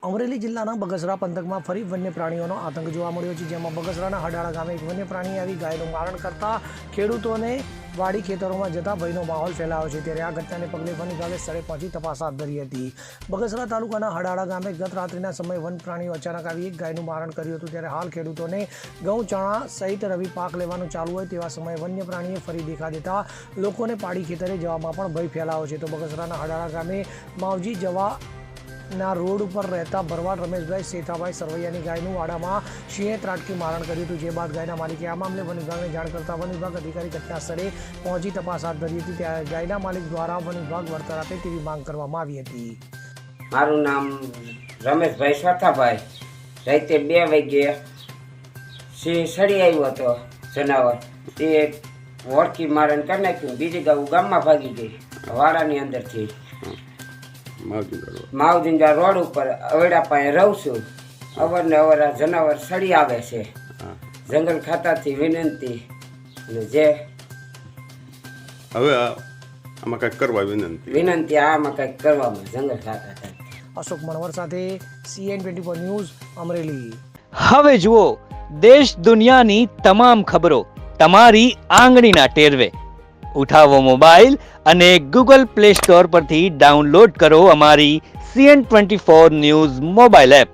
અમરેલી જિલ્લાના બગસરા પંથકમાં ફરી વન્ય પ્રાણીઓનો આતંક જોવા મળ્યો છે, જેમાં બગસરાના હડાળા ગામે એક વન્ય પ્રાણીએ આવી ગાયનું મારણ કરતા ખેડૂતોને વાડી ખેતરોમાં જતા ભયનો માહોલ ફેલાયો છે। ત્યારે આ ઘટનાને પગલે વન વિભાગે સ્થળે પહોંચી તપાસ હાથ ધરી હતી। બગસરા તાલુકાના હડાળા ગામે ગત રાત્રિના સમયે વન પ્રાણીઓ અચાનક આવી એક ગાયનું મારણ કર્યું હતું। ત્યારે હાલ ખેડૂતોને ઘઉં, ચણા સહિત રવિ પાક લેવાનું ચાલુ હોય તેવા સમયે વન્ય પ્રાણીએ ફરી દેખા દેતા લોકોને પાડી ખેતરે જવામાં પણ ભય ફેલાયો છે। તો બગસરાના હડાળા ગામે માવજી જવા ના રોડ ઉપર રહેતા ભરવાડ રમેશભાઈ સેઠાભાઈ સરવૈયાની ગાયનું વાડામાં સિંહે ત્રાટકી મારણ કર્યું હતું। જે બાદ ગાયના માલિકે આ મામલે વન વિભાગને જાણ કરતા વન વિભાગ અધિકારી ઘટના સ્થળે પહોંચી તપાસ હાથ ધરી હતી। ત્યારે ગાયના માલિક દ્વારા વન વિભાગ વળતર આપે તેવી માંગ કરવામાં આવી હતી। મારું નામ રમેશભાઈ સેઠાભાઈ। રાતે 2 વાગ્યે સિંહ સડી આવ્યો હતો જનાવર, તે વળકી મારણ કરી નાખ્યું। બીજી ગામમાં ભાગી ગઈ વાડાની અંદરથી। માવજીંગા રોડ ઉપર અવેડા પાસે રહું છું। અવારનવાર આ જનાવર સડી આવે છે। જંગલ ખાતાથી વિનંતી જે હવે આમાં કંઈક કરવા વિનંતી આમાં કંઈક કરવામાં જંગલ ખાતા। અશોક મણવર સાથે CN24 ન્યૂઝ અમરેલી। હવે જુઓ દેશ દુનિયાની તમામ ખબરો તમારી આંગળીના ટેરવે। ઉઠાવો મોબાઈલ અને ગૂગલ પ્લે સ્ટોર પરથી ડાઉનલોડ કરો અમારી CN24 ન્યૂઝ મોબાઈલ એપ।